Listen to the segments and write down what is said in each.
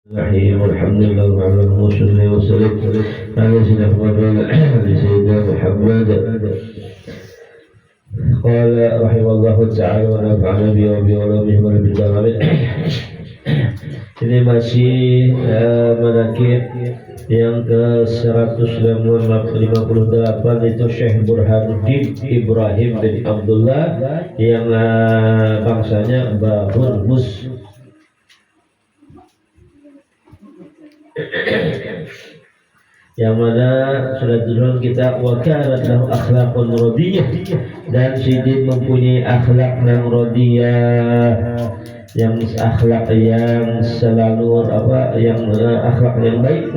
الرحيم والحمد لله وعلى المرسلين وسلم على سيدنا محمد قال رحمه الله تعالى ونفعنا به وبعلومه وبالعلمين. Ini masih menakib yang ke 158 itu Syekh Burhanuddin Ibrahim bin Abdullah yang bangsanya Babur Mus. Yang mana sudah turun kita wakanat lahu akhlaqun radiyah, dan Sidin mempunyai akhlak yang radiyah, yang akhlak yang selalu akhlak yang baik,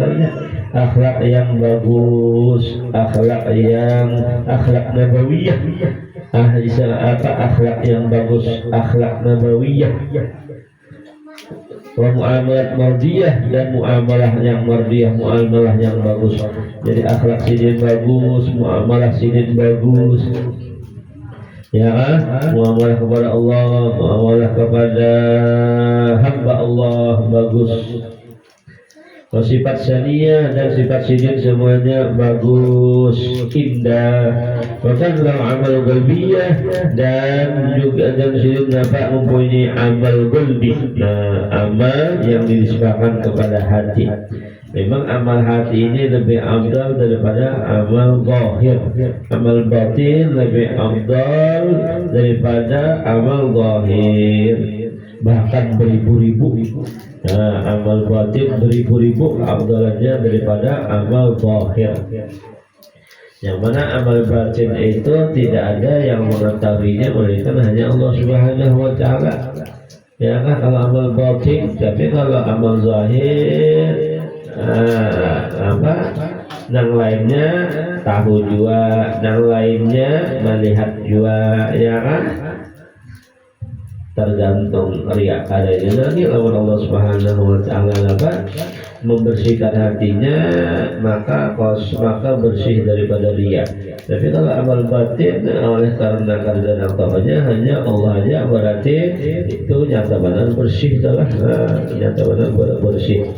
akhlak yang bagus, akhlak nabawiyah. Akhlak yang bagus, akhlak nabawiyah. Wa muamalat mardiyah, dan muamalah yang mardiyah, muamalah yang bagus. Jadi akhlak Sidin bagus, muamalah Sidin bagus, ya kan? Muamalah kepada Allah, muamalah kepada hamba Allah bagus. Sifat saniyah dan sifat Sidin semuanya bagus, indah. Bahkan dalam amal qalbiyah, dan juga dan Sidin dapat mempunyai amal qalbi, amal yang dinisbahkan kepada hati. Memang amal hati ini lebih afdal daripada amal zahir. Amal batin lebih afdal daripada amal zahir, bahkan beribu-ribu. Amal batin beribu-ribu afdalannya daripada amal zahir. Yang mana amal batin itu tidak ada yang mengetahuinya melainkan hanya Allah Subhanahu wa Ta'ala. Ya kan, kalau amal batin, tapi kalau amal zahir yang lainnya tahu jua, yang lainnya melihat jua, ya kan? Tergantung riak adanya. Nanti lawan Allah Subhanahu wa Ta'ala membersihkan hatinya, maka bersih daripada riak. Tapi kalau amal batin oleh karena keadaan tahunya hanya Allah aja, berarti itu nyata benar bersih, nyata benar bersih.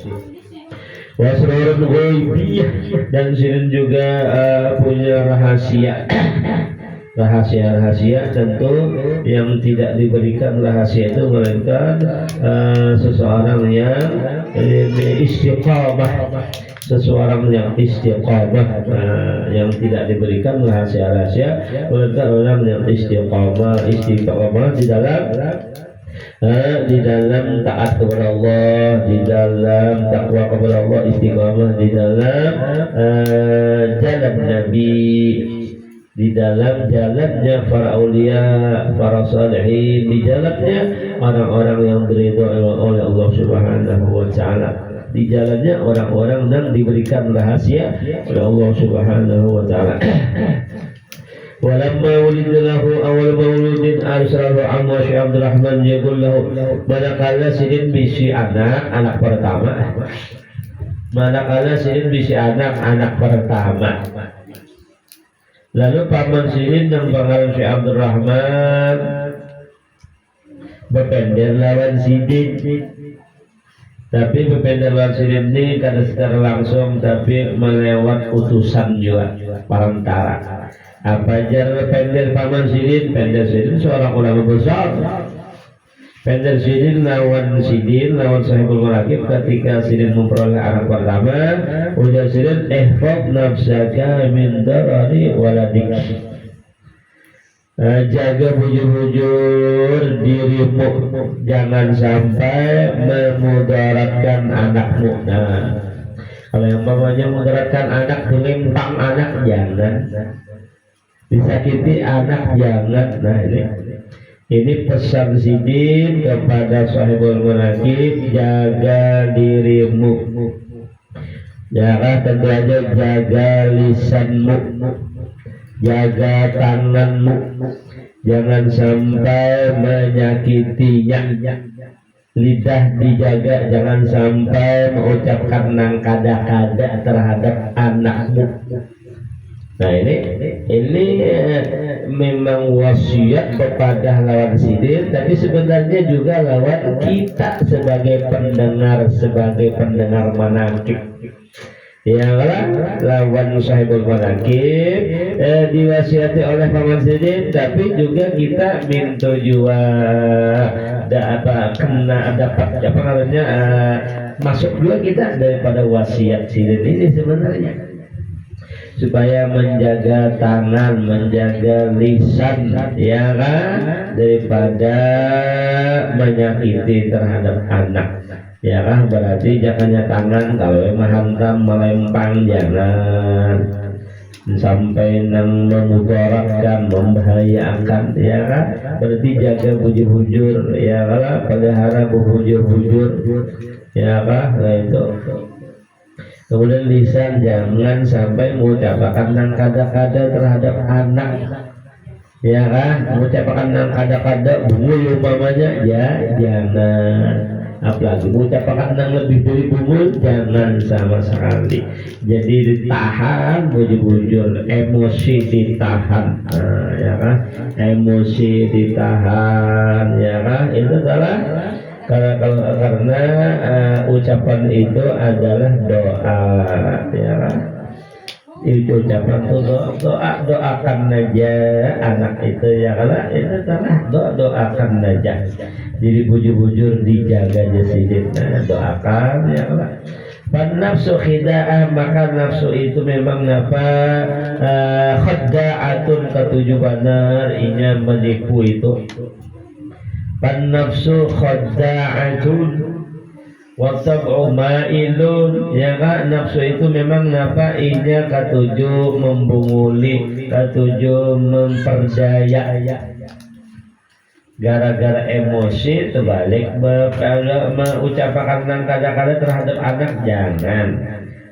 Wasrarun ghaibiyah, dan Sidin juga punya rahasia. Rahasia tentu yang tidak diberikan rahasia itu melainkan seseorang yang istiqamah, seseorang yang istiqamah, yang tidak diberikan rahasia melainkan orang yang istiqamah di dalam taat kepada Allah, di dalam takwa kepada Allah, istiqamah di dalam jalan Nabi, di dalam jalannya para aulia, para salihin, di jalannya orang-orang yang diridhoi oleh Allah Subhanahu wa Ta'ala, di jalannya orang-orang yang diberikan rahasia oleh Allah Subhanahu wa Ta'ala. Walamma wulidalahu awal mauludin arsalahu amma Syekh Abdul Rahman yaqul lahu, manakala Sidin bisi anak pertama, manakala Sidin bisi anak pertama. Lalu paman Sidin yang bernama Syekh Abdul Rahman berpender lawan Sidin. Tapi berpender lawan Sidin ini kada secara langsung, tapi melewat utusan juga perantara. Apa jar pender paman Sidin? Pender Sidin seorang ulama besar. Pender Sidin lawan Sahibul Marakib ketika Sidin memperoleh anak pertama. Ujar Sidin, ihfad nafsaka min darari waladik. Jaga bujur-bujur dirimu, jangan sampai memudaratkan anakmu. Kalau yang mamanya memudaratkan anak, menimpang anak, jangan. Disakiti anak, jangan. Ini pesan Sidin kepada Sahibul Marakib, jaga dirimu. Tentu aja jaga lisanmu, jaga tanganmu, jangan sampai menyakitinya. Lidah dijaga, jangan sampai mengucapkan nang kada-kada terhadap anakmu. Nah ini memang wasiat kepada lawan sidin, tapi sebenarnya juga lawan kita sebagai pendengar manakib. Ya lawan sahibul manakib diwasiati oleh paman sidin, tapi juga kita minta juga dapat apa namanya masuk juga kita daripada wasiat sidin ini sebenarnya, supaya menjaga tangan, menjaga lisan, ya kan, daripada menyakiti terhadap anak, ya kan. Berarti jangannya tangan kalau menghantam melempang, jangan sampai nang memudaratkan, membahayakan, ya kan. Berarti jaga bujur-bujur, ya kan, pelihara bujur-bujur, ya kan. Nah itu. Kemudian lisan jangan sampai mengucapkan nang kada-kada terhadap anak, ya kan. Mengucapkan nang kada-kada bungul umpamanya, ya jangan. Apalagi mengucapkan nang lebih dari bungul, jangan sama sekali. Jadi ditahan bujur-bujur, emosi ditahan, ya kan. Emosi ditahan, ya kan. Itu adalah karena ucapan itu adalah doa, ya kan. Itu ucapan itu doakan aja anak itu, ya kan. Itu adalah doakan aja. Jadi bujur-bujur dijaga jasidin, doakan, ya kan. Nafsu khida'ah, maka nafsu itu memang khadda'atun, ketujuh benar inya menipu itu. Nafsu khadda'atun wa tab'u ma'ilun, ya kan. Nafsu itu memang inya ketujuh membunguli, ketujuh memperdaya. Gara-gara emosi terbalik mengucapkan nang kada-kada terhadap anak, jangan.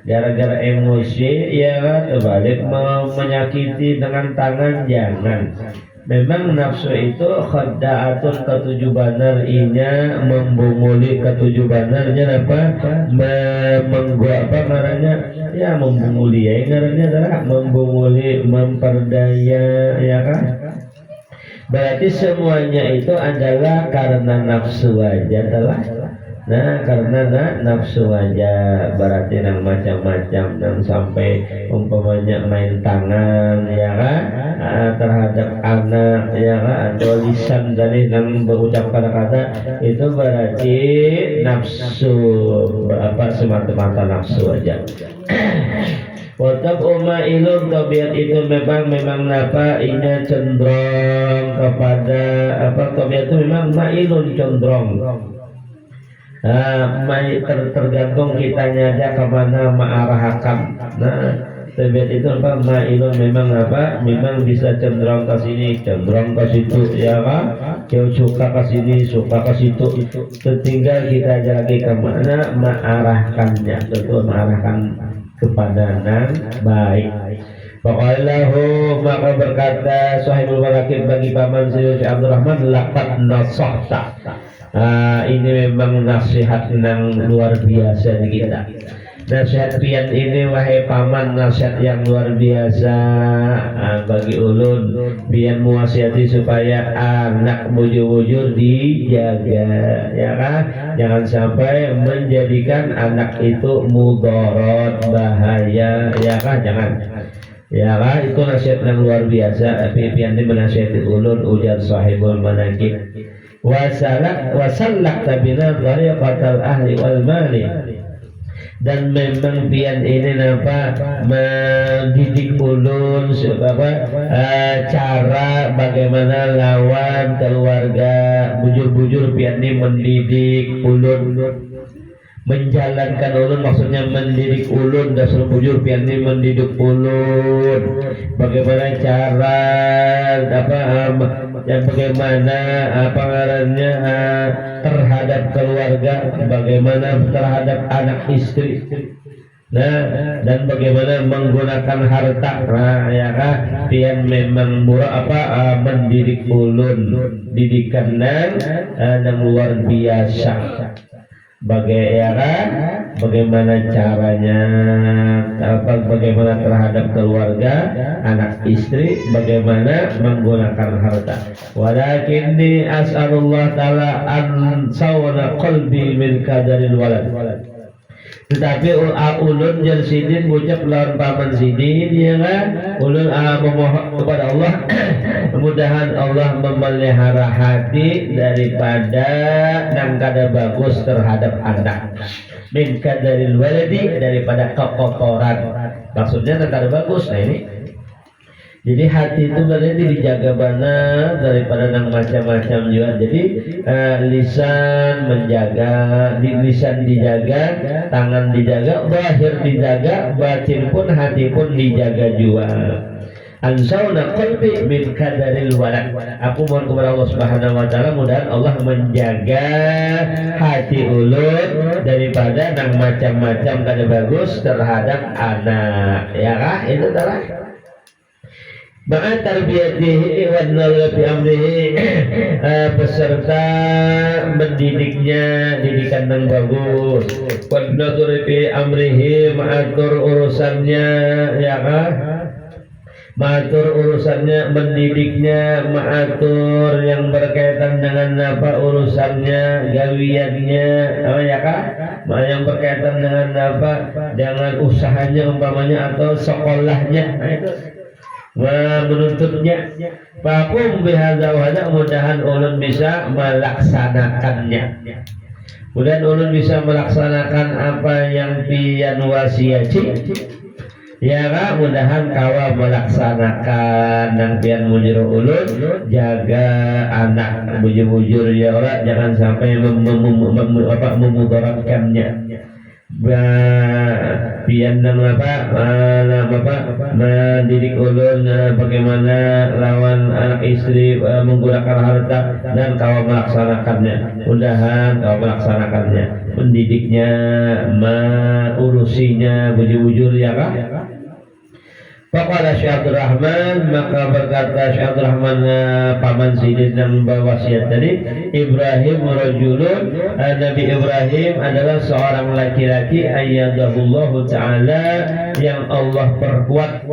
Gara-gara emosi, ya kan, terbalik menyakiti dengan tangan, jangan. Memang nafsu itu khadda'atun, ketujuh benar inya membunguli, ketujuh benarnya apa namanya, ya membunguli, ya ngarannya adalah membunguli, memperdaya, ya kan. Berarti semuanya itu adalah karena nafsu aja telah. Nah karena nafsu aja, berarti nang macam-macam, nang sampai umpamanya main tangan, ya kan, terhadap anak, ya kan, atau lisan dari nang berucap kata-kata, itu berarti nafsu, semata-mata nafsu aja. Watab ilun, tabiat itu memang inya cenderung kepada tabiat itu memang mailun, cenderung. Tergantung kitanya aja kemana mengarahkan. Nah tabiat itu mailun memang bisa cenderung ke sini, cenderung ke situ, ya kan. Kau suka ke sini, suka ke situ. Tinggal kita aja lagi kemana mengarahkannya, tentu mengarahkan kepada yang baik. Faqalahu, maka berkata sahibul manaqib bagi paman Syekh Abdurrahman, laqad nasahta. Ini memang nasihat yang luar biasa di kita. Nasihat pian ini wahai paman, nasihat yang luar biasa bagi ulun, pian muwasiati supaya anak bujur-bujur dijaga, ya kan. Jangan sampai menjadikan anak itu mudarat, bahaya, ya kan, jangan. Ya kan, itu nasihat yang luar biasa. Tapi pian ini menasihati ulun, ujar sahibul manaqib, wasallak tabina tariqatal ahli wal mali. Dan memang pian ini mendidik ulun cara bagaimana lawan keluarga bujur-bujur. Pian ini mendidik ulun, menjalankan ulun, maksudnya mendidik ulun. Dasar bujur pian ini mendidik ulun bagaimana cara bagaimana ngarannya terhadap keluarga, bagaimana terhadap anak istri, dan bagaimana menggunakan harta. Ya kan, pian memang mendidik ulun didikan yang luar biasa. bagaimana caranya, bagaimana terhadap keluarga, anak istri, bagaimana menggunakan harta. Walakinni as'alullah ta'ala an sawna qalbi min kadaril walad. Tetapi ulun jeung sidin ngucap lawan paman sidin ya kan, ulun memohon kepada Allah mudah-mudahan Allah memelihara hati daripada nang kada bagus terhadap anak, min kadaril waladi, daripada kekotoran. Maksudnya nang kada bagus. Nah ini jadi hati itu berarti dijaga benar daripada nang macam-macam juga. Jadi lisan menjaga, lisan dijaga, tangan dijaga, zahir dijaga, batin pun, hati pun dijaga juga. Ansauna qalbi min kadaril walad. Aku mohon kepada Allah Subhanahu wa taala mudah Allah menjaga hati ulun daripada nang macam-macam kada bagus terhadap anak. Ya kah? Itu salah. Ma'a tarbiyatihi wa nadhara fi amrihi, beserta mendidiknya didikan yang bagus, wa nadhara fi amrihi, mengatur urusannya, ya kan? Mengatur urusannya, mendidiknya, mengatur yang berkaitan dengan apa urusannya, gawiannya, ya kan? Yang berkaitan dengan apa, dengan usahanya umpamanya atau sekolahnya, nah itu menuntutnya. Pakum bihadza wa hadza, mudahan ulun bisa melaksanakannya. Mudahan ulun bisa melaksanakan apa yang pian wasiati. Ya kan, mudahan kawa melaksanakan yang pian mujur ulun, jaga anak bujur-bujur ya Allah, jangan sampai memudaratkannya. Pian dan mendidik ulun bagaimana lawan anak istri menggunakan harta dan kau melaksanakannya. Mudahan kau melaksanakannya, mendidiknya, mengurusinya bujur-bujur ya kah? Faqala Syekh Abdul Rahman, maka berkata Syekh Abdul Rahman paman sidin yang membawa wasiat tadi, Ibrahim rajulun, Nabi Ibrahim adalah seorang laki-laki ayyadahullahu ta'ala, yang Allah perkuat,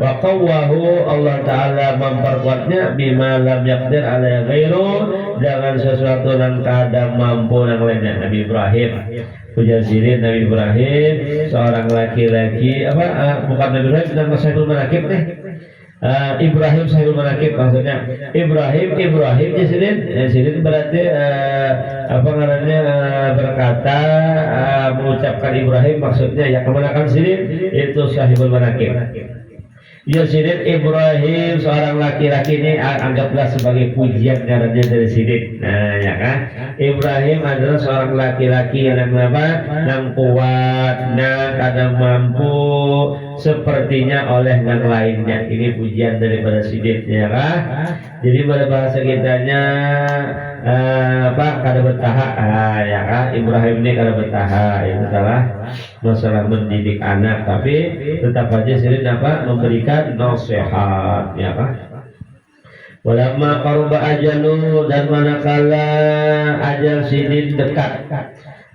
wa qawwahu, Allah ta'ala memperkuatnya, bima lam yaqdir ala ghairu, dengan sesuatu yang kada mampu yang lainnya. Nabi Ibrahim puja sirin, Nabi Ibrahim seorang laki-laki bukan Nabi Ibrahim, nama Sahibul Manaqib nih. Ibrahim Sahibul Manaqib, maksudnya Ibrahim sirin berarti apa namanya, berkata mengucapkan Ibrahim, maksudnya ya kemenakan sirin itu Sahibul Manaqib. Ya sirin Ibrahim seorang laki-laki ini anggaplah sebagai pujian karena dari sirin. Nah ya kan, Ibrahim adalah seorang laki-laki yang apa, yang kuat, yang kadang mampu sepertinya oleh yang lainnya. Ini pujian daripada sirin ya kan. Jadi pada bahasa kitanya kada bertaha, ya kan, Ibrahim ini kada bertaha, itu salah masalah mendidik anak, tapi tetap aja sirin memberikan nasihat ya kan. Walamma qaruba ajalu, dan manakala ajal sidin dekat,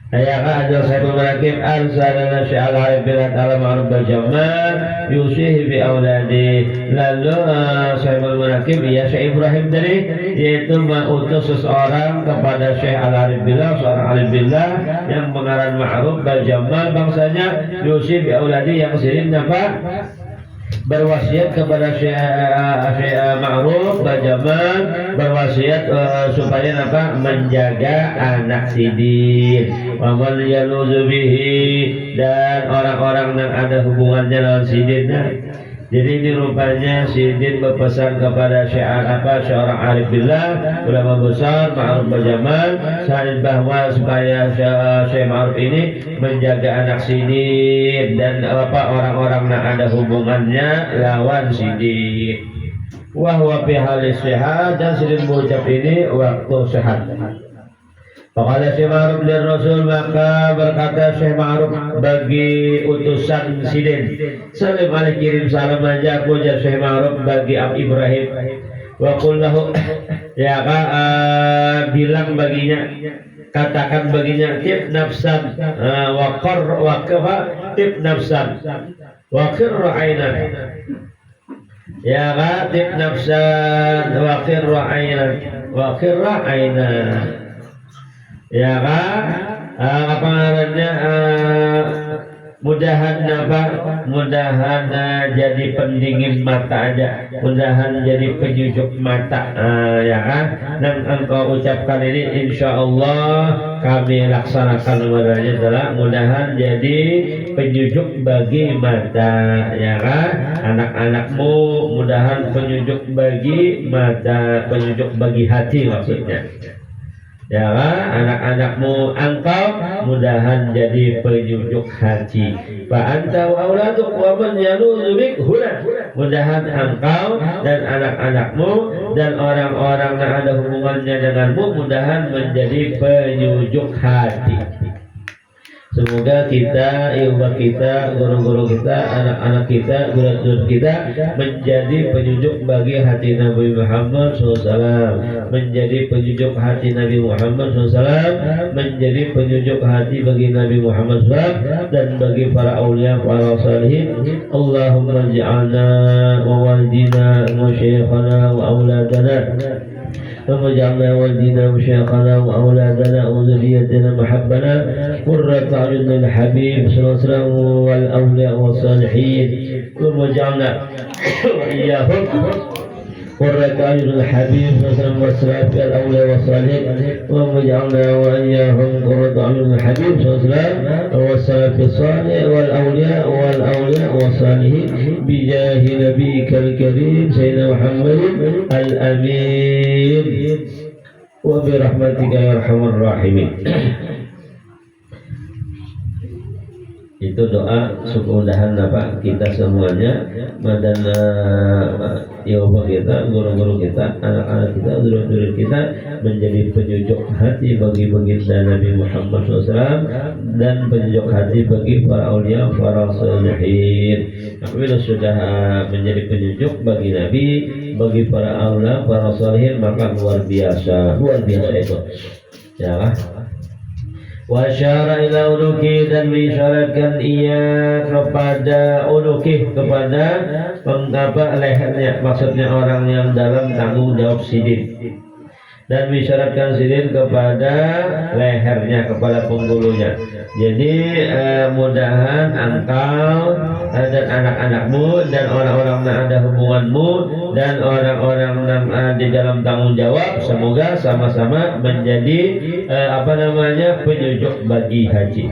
ya kan, ajal Sahibul Manaqib arsalana Syekh Al-Harith bin Ta'ala ma'ruf al-Jamal yusihi bi auladi. Lalu Sahibul Manaqib ya Syekh Ibrahim tadi, yaitu mengutus seseorang kepada Syekh Al-Harith billah, seorang alim billah yang mengarang ma'ruf al-Jamal, bangsanya yusihi bi auladi, yang sirin berwasiat kepada Syekh Ma'ruf Bajaman, berwasiat supaya menjaga anak sidin, wa man yaluzu bihi, dan orang-orang yang ada hubungannya dengan sidin. Jadi ini rupanya sidin berpesan kepada seorang arif billah, ulama besar Ma'ruf Bajaman, saat bahwa supaya Syekh Ma'ruf ini menjaga anak sidin dan orang-orang yang ada hubungannya lawan sidin. Wahwa fi halis sehat, dan sidin mengucap ini waktu sehat. Faqala Syekh Ma'ruf dan Rasul, maka berkata Syekh Ma'ruf bagi utusan sidin, salim alaih, kirim salam aja aku jar Syekh Ma'ruf bagi Ibrahim, wa qul lahu, ya bilang baginya, katakan baginya tib nafsan tib nafsan wa qirra ainan ya tib nafsan wa qirra ainan ya apa namanya mudahan jadi pendingin mata aja, mudahan jadi penjujuk mata, ya kan? Dan engkau ucapkan ini, insya Allah kami laksanakan padanya adalah mudahan jadi penjujuk bagi mata, ya kan? Anak-anakmu mudahan penjujuk bagi mata, penjujuk bagi hati maksudnya. Ya kan? Anak-anakmu engkau mudahan jadi penjujuk hati. Fa anta wa auladuk wa man yaluzu bik huna. Mudahan engkau dan anak-anakmu dan orang-orang yang ada hubungannya denganmu mudahan menjadi penjujuk hati. Semoga kita, ibu kita, guru-guru kita, anak-anak kita, guru-guru kita menjadi penjujuk bagi hati Nabi Muhammad SAW, menjadi penjujuk hati Nabi Muhammad SAW, menjadi penjujuk hati bagi Nabi Muhammad SAW dan bagi para awliya, para salihin. Allahumma ja'alna wa walidina wa syekhana wa awladana وجعلنا والدينا وشيخنا وأولادنا وذريتنا محبنا قرة أعين الحبيب صلى الله عليه وسلم والأولياء والصالحين وجعلنا وإياهم قرة أعين الحبيب صلى الله عليه وسلم والسلام الأولياء والصالحين وجعلنا وإياهم قرة أعين الحبيب صلى الله عليه وسلم والسلام الصالح والأولياء والصالحين بجاه نبيك الكريم سيدنا محمد الأمين وبرحمتك يا أرحم الراحمين. Itu doa mudah-mudahan apa kita semuanya dan ibu kita, guru-guru kita, anak-anak kita, guru-guru kita menjadi penjujuk hati bagi baginda Nabi Muhammad SAW dan penjujuk hati bagi para aulia, para salihin. Apabila sudah menjadi penjujuk bagi Nabi, bagi para aulia, para salihin, maka luar biasa itu. Ya lah. Wasyara ila unuki dan mengisyaratkan ia kepada unuki, kepada mengapa lehernya, maksudnya orang yang dalam tanggung jawab sidin, dan mengisyaratkan sidin kepada lehernya, kepala penggulunya. Jadi mudahan engkau dan anak-anakmu dan orang-orang yang ada hubunganmu dan orang-orang yang di dalam tanggung jawab semoga sama-sama menjadi penjujuk bagi haji.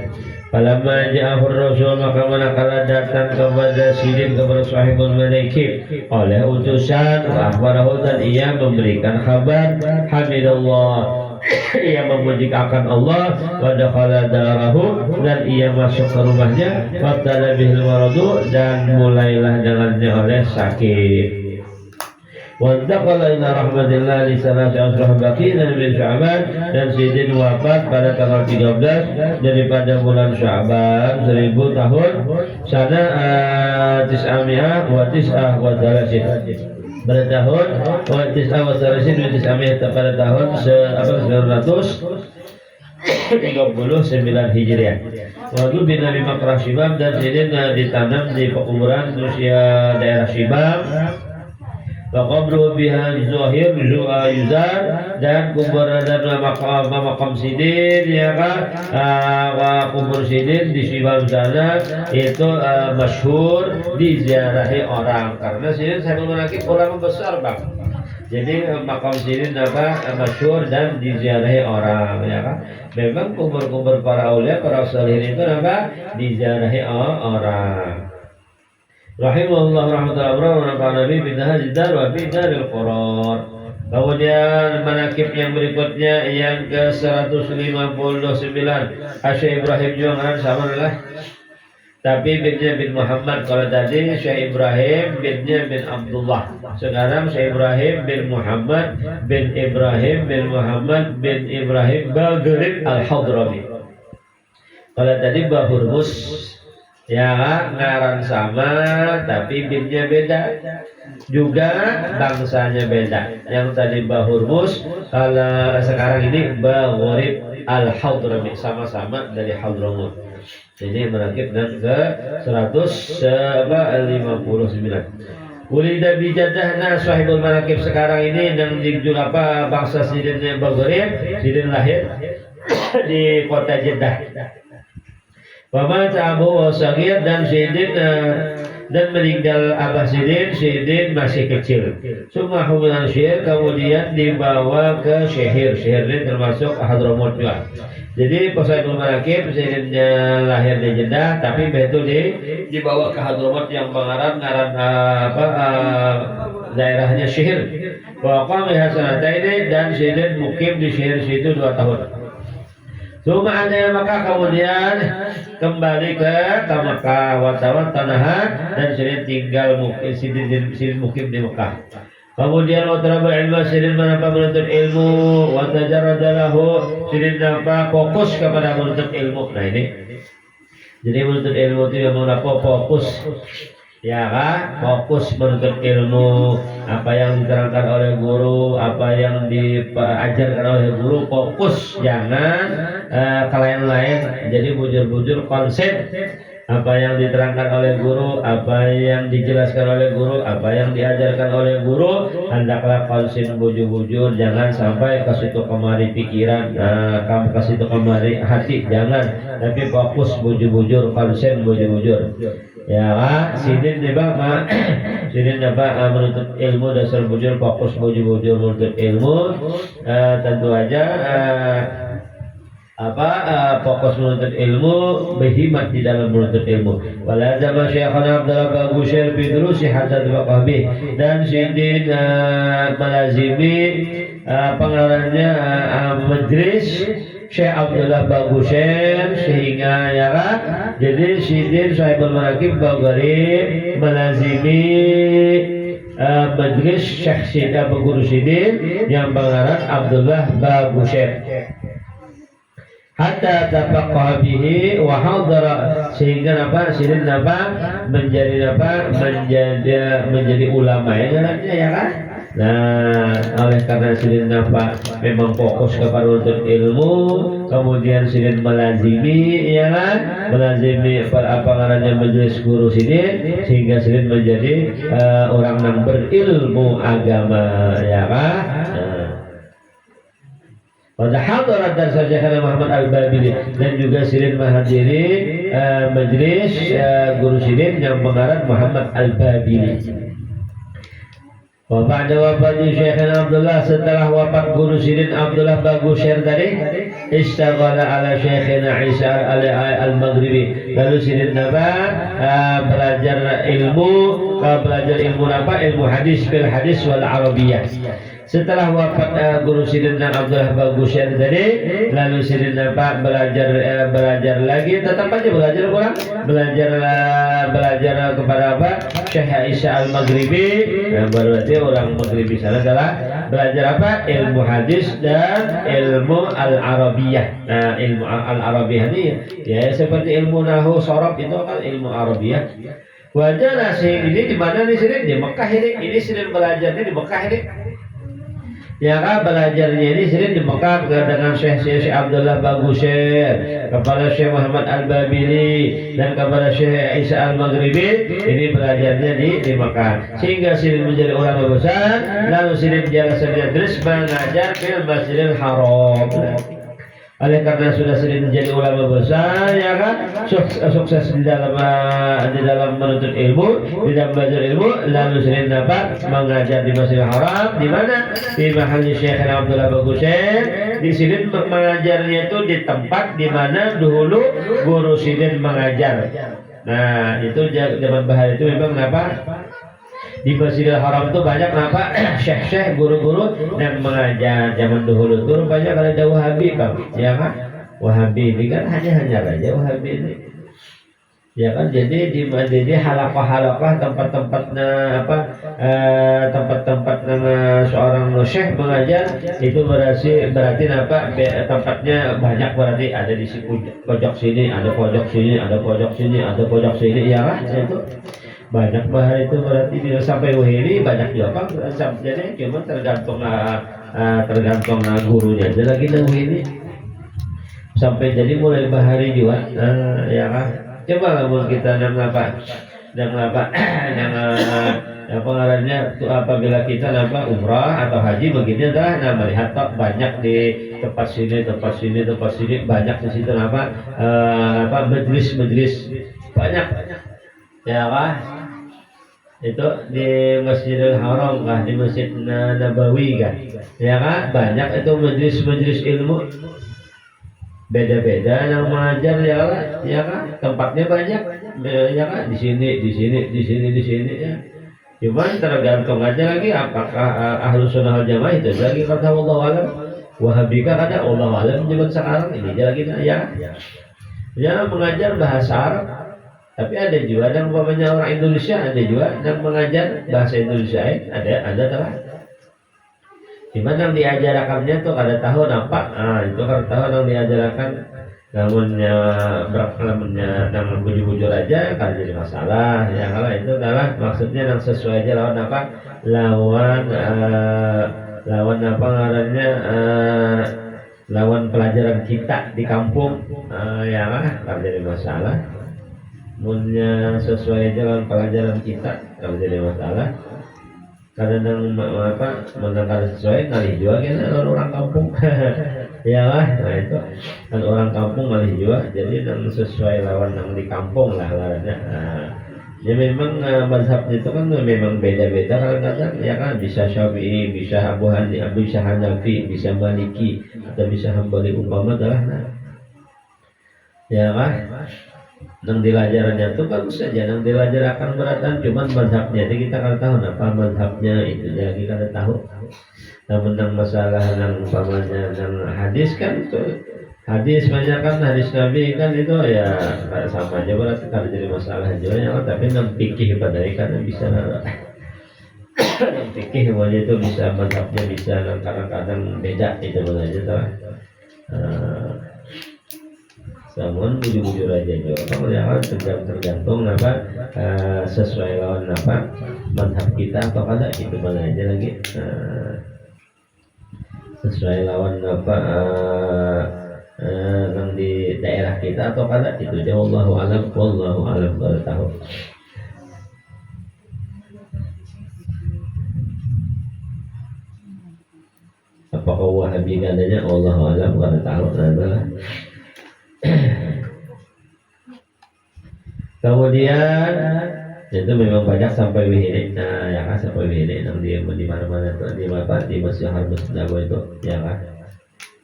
Falamma ja'ahur rasul, maka manakala datang kepada sidin, kepada sahibul manakib oleh utusan, akhbarahu, dan ia memberikan kabar, hamidallah, ia memujikan Allah, wa dakhala darahu, dan ia masuk ke rumahnya, wabtala bihil maradu, dan mulailah dengannya oleh sakit. Wantaqala ila rahmatillah li salati asrah baqina min Sya'ban, dan sidin wafat pada tanggal 13 daripada bulan Sya'ban 1000 tahun sana tis'amiyah wa tis'ah wa thalasin, pada tahun wa tis'ah wa thalasin wa tis'amiyah, pada tahun 939 Hijriah. Waktu bin Nabi Makrah Shibam, dan sidin ditanam di pekuburan usia daerah Shibam. Waqabru biha Zuhair Yuzar, dan kuburan dan makam sidin, ya kan, kubur sidin di Shibam sana itu masyhur diziarahi orang, karena sidin saya memiliki ulama besar bang. Jadi makam sidin masyhur dan diziarahi orang, ya kan. Memang kubur-kubur para aulia, para salihin itu diziarahi orang. Rahimahullah rahmatullah wa nafa'ana bi bidhahil dar wa bidaril qarar. Kemudian manakib yang berikutnya yang ke 159, Syekh Ibrahim Juangan sama lah. Tapi binnya bin Muhammad, kalau tadi Syekh Ibrahim binnya bin Abdullah. Sekarang Syekh Ibrahim bin Muhammad bin Ibrahim bin Muhammad bin Ibrahim Baghrib Al-Hadrami. Kalau tadi Bahurmus, ya ngaran sama tapi binnya beda, juga bangsanya beda. Yang tadi Bahurmus, kalau sekarang ini Baghrib Al-Hadrami, sama-sama dari Hadramut. Ini menakib dan ke 159. Ulida bijadahna sahibul manakib sekarang ini dan di apa bangsa Sidin Bagharib, Sidin lahir di kota Jeddah. Mama Abu Sagir dan Sidin dan meninggal Abah Sidin masih kecil. Semua hubungan Syekh kemudian dibawa ke Syekh ini termasuk Hadramut juga. Jadi Sahibul Manakib Sidinnya lahir di Jeddah, tapi betul dibawa ke Hadramut yang ngaran daerahnya Syekh. Bahwa Hasanata ini dan Sidin mukim di Syekh situ 2 tahun. Cuma ada yang Makkah kemudian kembali ke Makkah wartawan tanah dan Sidin tinggal Sidin mukim di Makkah. Kemudian watarabal ilmu Sidin menapa menuntut ilmu, watajaradalahu Sidin menapa fokus kepada menuntut ilmu. Nah ini, jadi menuntut ilmu itu yang menapa fokus. Ya kan, fokus menuntut ilmu, apa yang diterangkan oleh guru, apa yang diajarkan oleh guru, fokus, jangan ke lain-lain. Jadi bujur-bujur konsep apa yang diterangkan oleh guru, apa yang dijelaskan oleh guru, apa yang diajarkan oleh guru, hendaklah konsep bujur-bujur, jangan sampai ke situ kemari pikiran, kamu ke situ kemari hati, jangan, tapi fokus bujur-bujur, konsep bujur-bujur. Ya kan, Sidin Sidin menuntut ilmu dasar bujur, fokus bujur-bujur menuntut ilmu, tentu aja fokus menuntut ilmu, berhikmat di dalam menuntut ilmu. Walazama Syekhana Abdullah Bagusir bidrusi hatta tafaqahi, dan Sidin melazimi pengarangnya majlis Syekh Abdullah Bagusir sehingga ya kan, jadi Sidin Sahibul Manakib Bagharib melazimi majlis Syekh Sidin Guru Sidin yang pengarang Abdullah Bagusir hatta tafaqaha bihi wa hadara, sehingga Sidin menjadi ulama ya kan. Nah, oleh karena Sidin memang fokus kepada menuntut ilmu, kemudian Sidin melazimi ya kan, melazimi pengarangnya majelis guru Sidin, sehingga Sidin menjadi orang yang berilmu agama ya kan. Pada hadirat dan Syekhana Muhammad Al-Babili, dan juga Sidin menghadiri majelis guru Sidin yang pengarang Muhammad Al-Babili. Wafat wafatnya Syekhana Abdullah, setelah wafat guru Sidin Abdullah Bagusir tadi, istaghala ala Syekhana Isa Al-Maghribi, lalu Sidin belajar ilmu ilmu hadis fil hadis wal arabiyah. Setelah wafat guru Sidin Abdullah Bagusir tadi, lalu Sidin belajar lagi, tetap aja belajar kepada Syekh Isa Al-Maghribi. Berarti orang Maghribi sana adalah belajar ilmu hadis dan ilmu al-arabiyah. Nah, ilmu al-arabiyah ini ya seperti ilmu nahwu sharaf itu kan ilmu arabiyah. Wajah nasi ini di mana nih Sidin? Di Mekah ini Sidin belajarnya di Mekah ini. Ya kan, belajarnya ini Sidin di Mekah dengan Syekh Abdullah Bagusir, kepada Syekh Muhammad Al-Babili, dan kepada Syekh Isa Al-Maghribi. Ini belajarnya di Mekah, sehingga Sidin menjadi ulama besar. Lalu Sidin terus mengajar di Masjidil Haram. Oleh karena sudah Sidin menjadi ulama besar ya kan, sukses di dalam menuntut ilmu, di dalam belajar ilmu, lalu Sidin mengajar di Masjidil Haram, di mana di mahalnya Syekh Abdullah Bagusir. Di Sidin mengajarnya itu di tempat di mana dulu guru Sidin mengajar. Nah, itu zaman bahar itu memang di Masjidil Haram itu banyak syekh-syekh guru-guru yang mengajar zaman dahulu itu banyak ada Wahabi kan, ya kan? Wahabi ini kan hanya aja Wahabi ini, ya kan? Jadi di halaqah tempat-tempatnya tempat-tempatnya seorang syekh mengajar itu berarti tempatnya banyak, berarti ada di pojok sini, ada pojok sini, ada pojok sini, ada pojok sini, ya kan? Itu banyak bahaya itu berarti tidak sampai wahiri banyak juga kan, jadi cuma tergantung gurunya aja lagi wahiri. sampai jadi mulai bahari juga. Ya kan, coba lah kita yang apa yang pengarangnya itu apabila kita umrah atau haji begitu adalah melihat banyak di tempat sini banyak di situ majelis banyak ya kan, itu di Masjidil Haram kah, di Masjid Nabawi kan ya kan, banyak itu majelis ilmu beda-beda yang mengajar ya kan, tempatnya banyak ya kan, di sini ya. Cuman tergantung aja lagi apakah Ahlus Sunnah wal Jamaah itu lagi kata Allah alam, Wahabika kata Allah alam zaman sekarang ini aja lagi ya mengajar bahasa Arab, tapi ada juga yang umpamanya orang Indonesia, ada juga yang mengajar bahasa Indonesia ada telah. Cuman yang diajarkannya tuh kada tahu nampak, itu kada tahu yang diajarkan, namunnya namun bujur-bujur aja kan jadi masalah ya. Kalau itu adalah maksudnya yang sesuai aja lawan apa ngarannya, lawan pelajaran kita di kampung ya kan jadi masalah. Munnya sesuai aja lawan pelajaran kita kan jadi masalah. Kadang mendengar sesuai ngalih juga kan orang kampung ya lah, nah itu kan orang kampung ngalih juga, jadi yang sesuai lawan yang di kampung lah lawannya. Ya memang mazhabnya itu kan memang beda-beda kadang-kadang ya kan, bisa Syafi'i, bisa Abu Hanifah, bisa Hanafi, bisa Maliki, atau bisa Hambali umpama adalah ya kan. Nang dilajarannya itu bagus saja, nang dilajarkan beratan, cuman mazhabnya itu kita kan tahu apa mazhabnya itu jadi kita tahu. Namun nang masalah nang umpamanya nang hadis kan itu hadis banyak kan, hadis Nabi kan itu ya sama aja berarti kan jadi masalah juga ya, tapi nang fikih pada ikan bisa nang fikih semuanya itu bisa mazhabnya bisa nang kadang-kadang beda itu aja tuh. Namun bujur-bujur aja juga kalau yang tergantung sesuai lawan mazhab kita atau kada itu mana aja lagi sesuai lawan yang di daerah kita atau kada itu aja. Wallahu alam baru tahu. Apakah Wahabi adanya? Wallahu alam baru tahu. Kemudian itu memang banyak sampai wihini, ya kan, sampai wihini yang di mana-mana tuh di Masjid Haram Jago itu ya kan,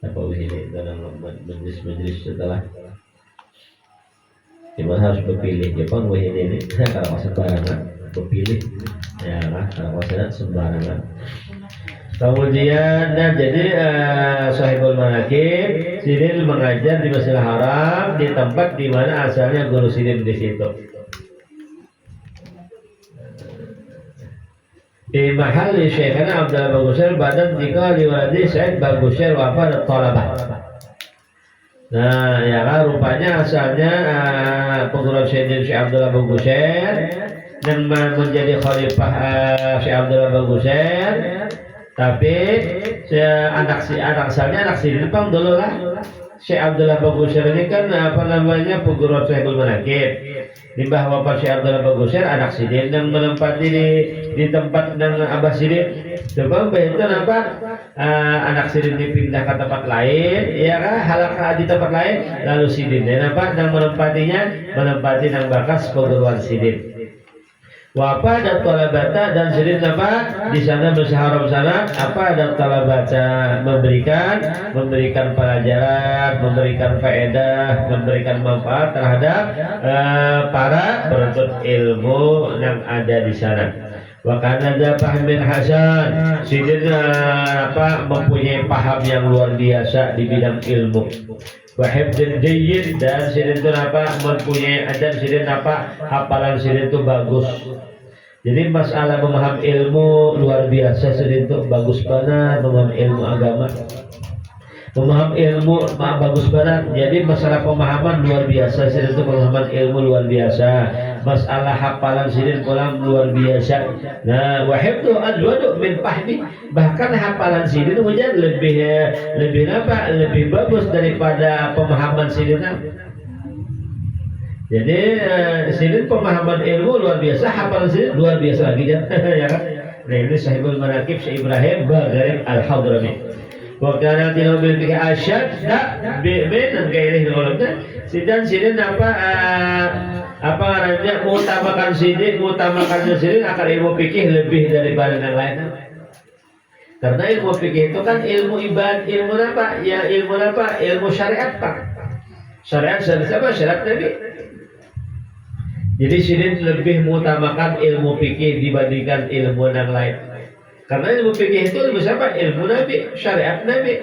sampai wihini dalam majelis setelah. Cuma harus berpilih, Jepang wihini ini kalau sembarangan berpilih ya kan, kalau sembarangan. Kemudian jadi Sahibul Manaqib Sirin mengajar di Masjidil Haram, di tempat di mana asalnya guru Sirin di situ. Di mahal di Syekhana Abdullah Bagusir badan jika diwadi Syekh Bagusir wafat talabah. Nah ya kan, rupanya asalnya pengurus Syekh Abdullah Bagusir dan menjadi khalifah Syekh Abdullah Bagusir. Tapi anak Sirin Pang dulu lah. Syekh Abdullah Bagusir ini kan pengurus Sahibul Manaqib. Di bawah wafat Syekh Abdullah Bagusir, anak Sirin yang menempati di tempat yang Abah Sirin. Sebab itu anak Sirin dipindah ke tempat lain, ya kan, halakah di tempat lain, lalu Sirin dan menempati yang bekas perguruan Sirin. Wapa dan talabata dan Sirin di sana Masjid Haram sana dan talabata memberikan pelajaran, memberikan faedah, memberikan manfaat terhadap para penuntut ilmu yang ada di sana. Wakana ada paham bin Hasan, Sirin mempunyai paham yang luar biasa di bidang ilmu. Wahib dan Jayyid, dan Sirin itu mempunyai adan Sirin hafalan Sirin itu bagus. Jadi masalah memaham ilmu luar biasa, Sirin itu bagus banget memaham ilmu agama. Memaham ilmu bagus banget. Jadi masalah pemahaman luar biasa, Sirin itu pemahaman ilmu luar biasa. masalah hafalan Sirin pulang luar biasa. Nah, wahibtu ajwadu min fahmi, bahkan hafalan Sirin hujan lebih apa? Lebih bagus daripada pemahaman Sirin. Jadi Sirin pemahaman ilmu luar biasa, hafalan Sirin luar biasa lagi ya. Ya kan? Nah, ini Sahibul Manaqib Syekh Ibrahim Bagharib Al-Hadrami. Wa kana bil fikih asyad dan gairih ulama. Sirin apa namanya mengutamakan Sirin akan ilmu fikih lebih daripada yang lain. Karena ilmu fikih itu kan ilmu ibadah, ilmu apa? Ya ilmu apa? Ilmu syariat Pak. Syariat apa? Syariat Nabi. Jadi Sirin lebih mengutamakan ilmu fikih dibandingkan ilmu yang lain. Karena ilmu fikih itu ilmu siapa? Ilmu Nabi, syariat Nabi.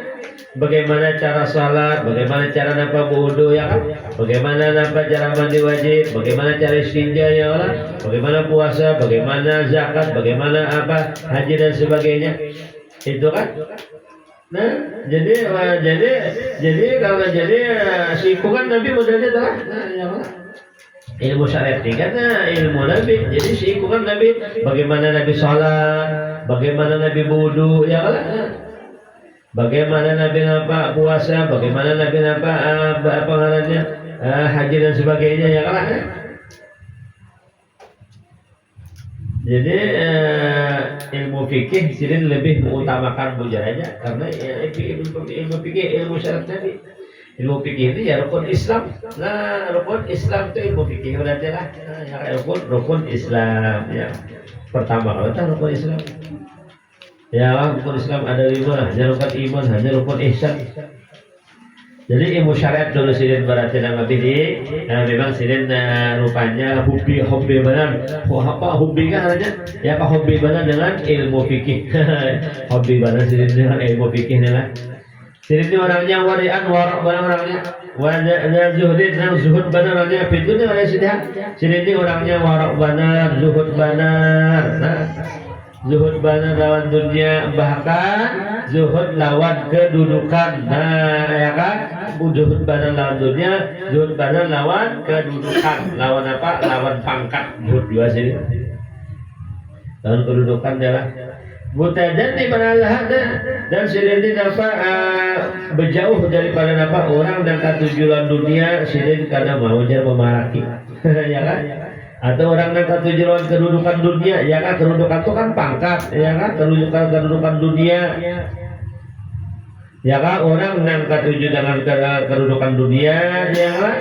Bagaimana cara salat, bagaimana cara nampak wudu ya kan? Bagaimana nampak cara mandi wajib, bagaimana cara istinja ya Allah, bagaimana puasa, bagaimana zakat, bagaimana apa haji dan sebagainya. Itu kan? Nah, jadi kalau sikungan Nabi modelnya adalah ya Allah. Ilmu syariat ini kan ilmu Nabi. Jadi sikungan Nabi, bagaimana Nabi sholat, bagaimana Nabi wudu, ya kan? Bagaimana Nabi nampak puasa, bagaimana Nabi nampak apa namanya haji dan sebagainya, ya kan? Jadi ilmu fikih Sirin lebih mengutamakan bujaranya karena ilmu fikih ilmu syariat Nabi. Ilmu fikih itu ya rukun Islam. Nah, rukun Islam itu ilmu fikih berarti lah. Ya, rukun Islam ya. Pertama kalau itu rukun Islam. Ya, rukun Islam ada 5, hanya rukun iman, hanya rukun ihsan. Jadi ilmu syariat dulu Sirin berarti nama pilih. Nah, memang Sirin rupanya hobi benar. Apa hobi kan artinya? Ya, apa hobi benar dengan ilmu fikih. Hobi benar Sirin dengan ilmu fikih lah. Sirin ini orangnya warian, orangnya zuhudin, zuhud benar orangnya fitun orang sidah. Sirin ini orangnya warak benar, zuhud benar. Nah, zuhud benar lawan dunia, bahkan zuhud lawan kedudukan. Nah, ya kan? Zuhud benar lawan dunia, zuhud benar lawan kedudukan. Lawan apa? Lawan pangkat. Zuhud dua sini. Lawan kedudukan adalah mutajan di mana dan Sirin dapat berjauh daripada nama orang dan ketujuan dunia. Sirin karena maunya memaraki ya kan, atau orang dan ketujuan kedudukan dunia ya kan, kedudukan itu kan pangkat ya kan, kedudukan dunia ya kan, orang yang ketujuh dengan kedudukan dunia ya kan,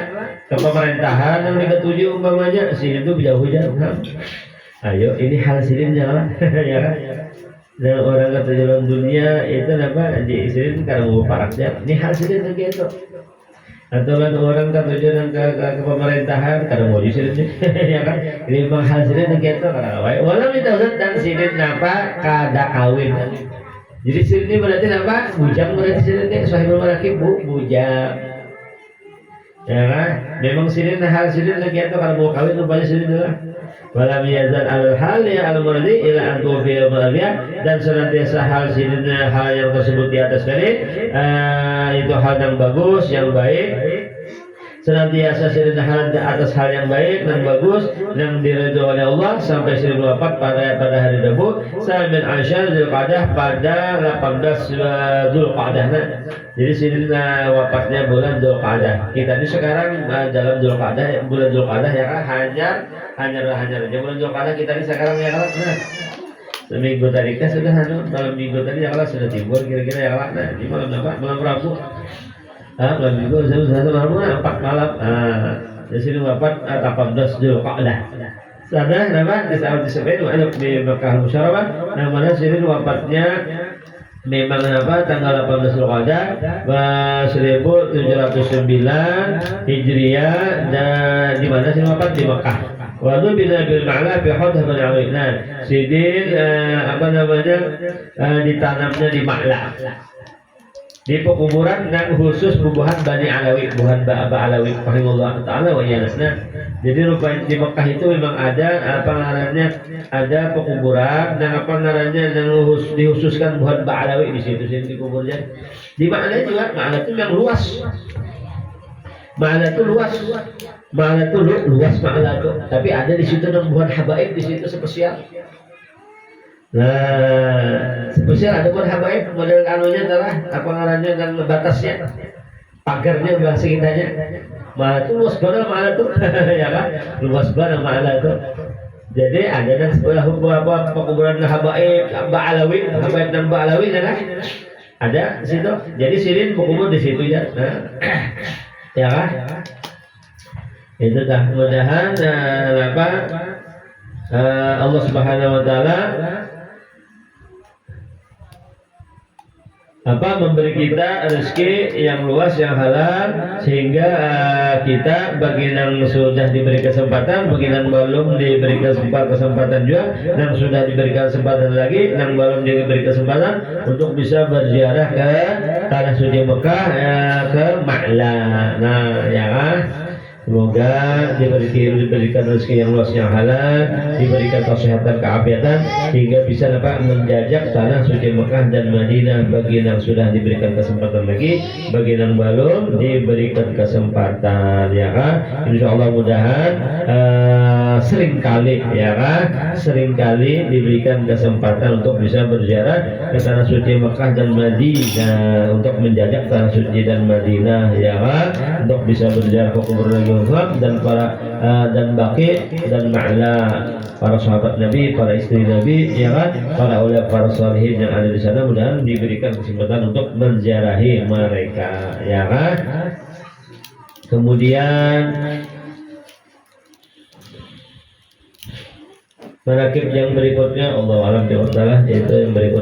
kepemerintahan yang diketuju umpamanya. Sirin itu jauh-jauh. Ayo ini hal Sirin jangan ya kan. Dan orang kata jalan dunia itu apa di Sirin karena mau paraknya ini hal Sirin lagi itu. Atau kan orang kata jalan ke pemerintahan karena mau di Sirin ya kan. Ini memang hal Sirin lagi itu karena walau kita usah dan Sirin apa kada kawin. Jadi Sirin ini berarti apa? Bujang berarti Sirin ini Sahibul Manaqib bujang. Ya kan? Memang Sirin hal Sirin lagi itu karena mau kawin rupanya Sirin adalah walam yazal al-hali al-murdi ila antu fi al-mariyah, dan senantiasa hal Sirin hal yang tersebut di atas tadi itu hal yang bagus, yang baik. Senantiasa Sirin hal atas hal yang baik dan bagus yang diridhoi oleh Allah sampai Sirin wafat pada hari Rabu Samin Asyar Dzulqa'dah pada 18 Dzulqa'dah. Jadi Sirin wafatnya bulan Dzulqa'dah. Kita ini sekarang dalam Dzulqa'dah, bulan Dzulqa'dah ya kan, hanya bulan Dzulqa'dah kita ini sekarang ya kan. Nah, seminggu tadi kan sudah malam minggu tadi ya kan sudah timbul kira-kira ya kan. Nah, di malam apa? Malam Rabu. Malam minggu saya malam 4 malam. Di sini wafat 18 Dzulqa'dah. Sana nama disebut di Makkah Musyawarah. Namanya Sirin wafatnya memang apa tanggal 18 Dzulqa'dah 1709 Hijriah, dan di mana Sirin wafat di Makkah. Walau bila bil ma'la bi hadha min awina. Sirin apa namanya ditanamnya di Ma'la. Di pekuburan yang khusus bubuhan Bani Alawi, bubuhan Ba'aba Alawi rahimahullah ta'ala wa iyana. Jadi rupanya di Mekah itu memang ada apa ngarannya, ada pekuburan dan apa ngarannya yang dikhususkan bubuhan Ba'alawi di situ sini dikuburnya. Di Ma'la juga, Ma'la itu yang luas. Ma'ala itu luas. Ma'ala itu luas Ma'ala itu. Tapi ada di situ buat habaib, di situ spesial. Nah, spesial ada buat habaib, model anunya adalah apa ngarannya dan batasnya, pagarnya bahasa kitanya. Ma'ala itu luas banget Ma'ala itu, ya kan? Luas banget Ma'ala itu. Jadi ada dan sebelah apa pekuburan habaib, Ba'alawi, habaib dan Ba'alawi, ya kan? Ada di situ. Jadi Sirin berkubur di situ ya. Nah, ya kan? Itu dah mudahan Allah Subhanahu wa taala memberi kita rezeki yang luas yang halal sehingga kita bagi yang sudah diberi kesempatan, bagi yang belum diberi kesempatan juga, yang sudah diberikan kesempatan lagi, yang belum diberi kesempatan untuk bisa berziarah ke tanah suci Mekah, ke Ma'la. Nah, ya kan? Semoga diberikan rezeki yang luas yang halal, diberikan kesehatan keafiatan hingga bisa dapat menjajak tanah suci Mekah dan Madinah bagi yang sudah diberikan kesempatan lagi, bagi yang belum diberikan kesempatan, ya kan? Insyaallah mudahan seringkali ya kan, seringkali diberikan kesempatan untuk bisa berziarah ke tanah suci Mekah dan Madinah, untuk menjajak tanah suci dan Madinah, ya kan? Untuk bisa berziarah ke kubur dan para dan Baqi dan Ma'la, para sahabat Nabi, para istri Nabi, ya kan, para ulama, para salihin yang ada di sana, mudah-mudahan diberikan kesempatan untuk menziarahi mereka, ya kan. Kemudian manakib yang berikutnya Allah alam yaitu yang berikutnya